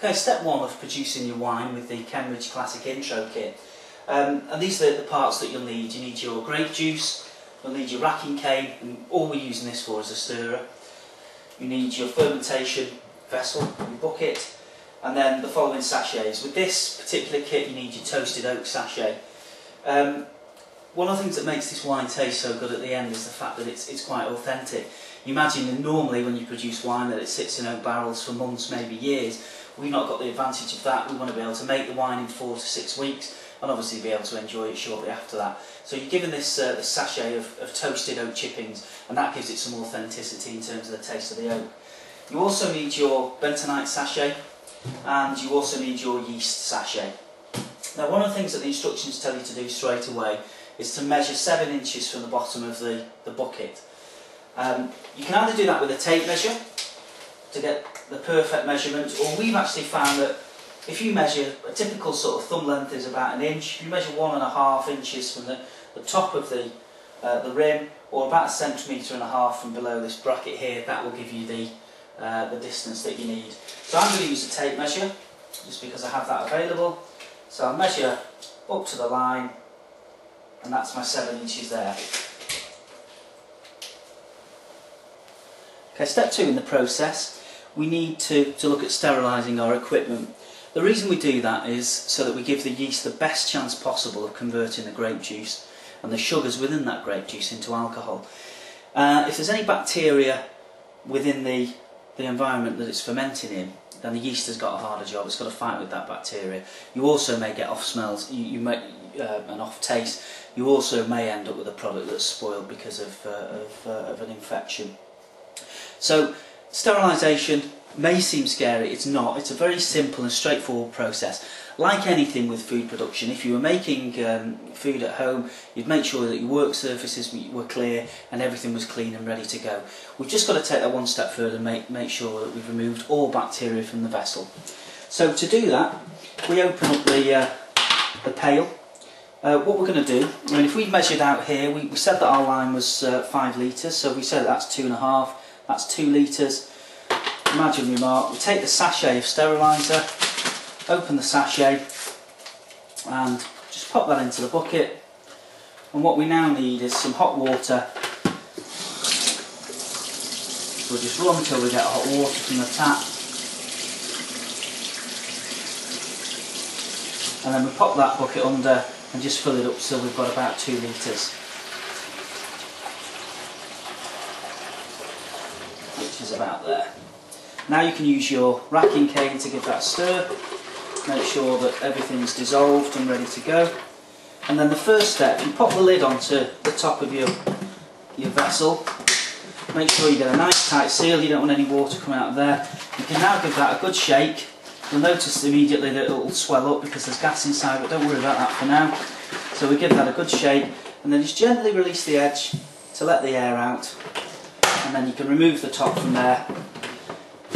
Okay, step one of producing your wine with the Kenridge Classic Intro Kit. And these are the parts that you'll need. You need your grape juice, you'll need your racking cane, and all we're using this for is a stirrer. You need your fermentation vessel, your bucket, and then the following sachets. With this particular kit you need your toasted oak sachet. One of the things that makes this wine taste so good at the end is the fact that it's quite authentic. You imagine that normally when you produce wine that it sits in oak barrels for months, maybe years. We've not got the advantage of that. We want to be able to make the wine in 4 to 6 weeks and obviously be able to enjoy it shortly after that. So you're given this, this sachet of toasted oak chippings, and that gives it some authenticity in terms of the taste of the oak. You also need your bentonite sachet, and you also need your yeast sachet. Now, one of the things that the instructions tell you to do straight away is to measure 7 inches from the bottom of the bucket. You can either do that with a tape measure to get the perfect measurement, or we've actually found that if you measure, a typical sort of thumb length is about 1 inch. If you measure 1.5 inches from the top of the rim, or about 1.5 centimetres from below this bracket here, that will give you the distance that you need. So I'm going to use a tape measure, just because I have that available. So I'll measure up to the line, and that's my 7 inches there. Okay, step 2 in the process, we need to look at sterilising our equipment. The reason we do that is so that we give the yeast the best chance possible of converting the grape juice and the sugars within that grape juice into alcohol. If there's any bacteria within the environment that it's fermenting in, then the yeast has got a harder job. It's got to fight with that bacteria. You also may get off smells, you may an off taste. You also may end up with a product that's spoiled because of an infection. So sterilisation may seem scary. It's not. It's a very simple and straightforward process. Like anything with food production, if you were making food at home, you'd make sure that your work surfaces were clear and everything was clean and ready to go. We've just got to take that one step further and make sure that we've removed all bacteria from the vessel. So to do that, we open up the pail. What we're going to do, I mean, if we measured out here, we said that our line was 5 litres, so we said that's 2.5, that's 2 litres. Imagine we mark, we take the sachet of steriliser, open the sachet and just pop that into the bucket, and what we now need is some hot water. We'll just run until we get hot water from the tap, and then we pop that bucket under and just fill it up so we've got about 2 litres, which is about there. Now you can use your racking cane to give that a stir, make sure that everything's dissolved and ready to go. And then the first step, you pop the lid onto the top of your vessel, make sure you get a nice tight seal, you don't want any water coming out of there. You can now give that a good shake. You'll notice immediately that it will swell up because there's gas inside, but don't worry about that for now. So we give that a good shake, and then just gently release the edge to let the air out, and then you can remove the top from there.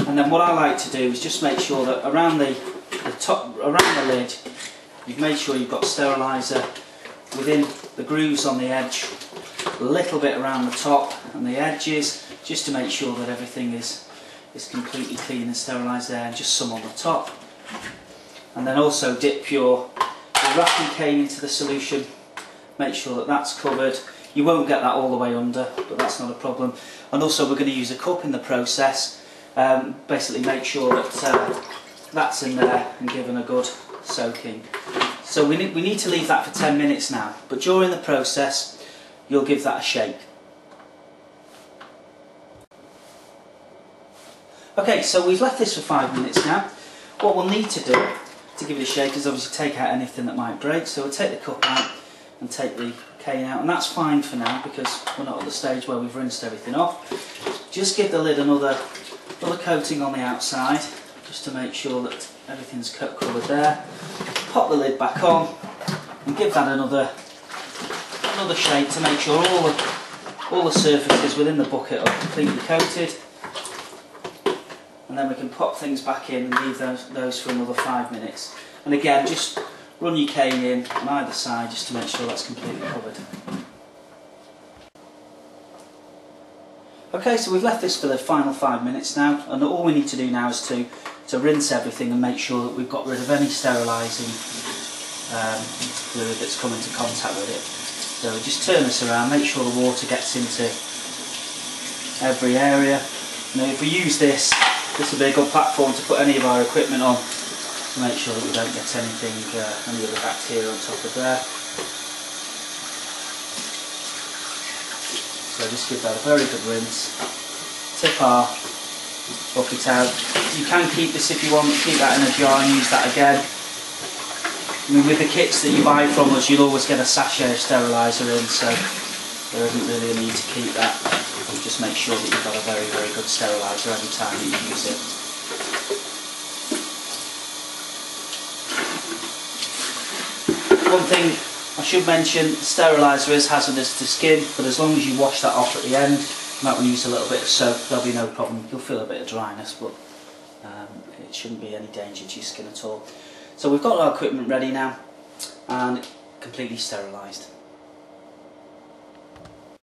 And then what I like to do is just make sure that around the top, around the lid, you've made sure you've got steriliser within the grooves on the edge, a little bit around the top and the edges, just to make sure that everything is completely clean and sterilised there, and just some on the top. And then also dip your racking cane into the solution, make sure that that's covered. You won't get that all the way under, but that's not a problem. And also we're going to use a cup in the process. Basically make sure that that's in there and given a good soaking. So we need to leave that for 10 minutes now, but during the process you'll give that a shake. Okay, so we've left this for 5 minutes now. What we'll need to do to give it a shake is obviously take out anything that might break. So we'll take the cup out and take the cane out, and that's fine for now because we're not at the stage where we've rinsed everything off. Just give the lid another coating on the outside, just to make sure that everything's covered there. Pop the lid back on and give that another shake to make sure all the surfaces within the bucket are completely coated. And then we can pop things back in and leave those for another 5 minutes. And again, just run your cane in on either side just to make sure that's completely covered. Okay, so we've left this for the final 5 minutes now, and all we need to do now is to to rinse everything and make sure that we've got rid of any sterilising fluid that's come into contact with it. So we just turn this around, make sure the water gets into every area. Now if we use this will be a good platform to put any of our equipment on to make sure that we don't get anything, any other bacteria on top of there. So just give that a very good rinse. Tip our bucket out. You can keep this if you want, keep that in a jar and use that again. I mean, with the kits that you buy from us, you'll always get a sachet of steriliser in, so there isn't really a need to keep that. You just make sure that you've got a very, very good steriliser every time that you use it. One thing I should mention, steriliser is hazardous to skin, but as long as you wash that off at the end, you might want to use a little bit of soap, there'll be no problem. You'll feel a bit of dryness, but it shouldn't be any danger to your skin at all. So we've got our equipment ready now and completely sterilised.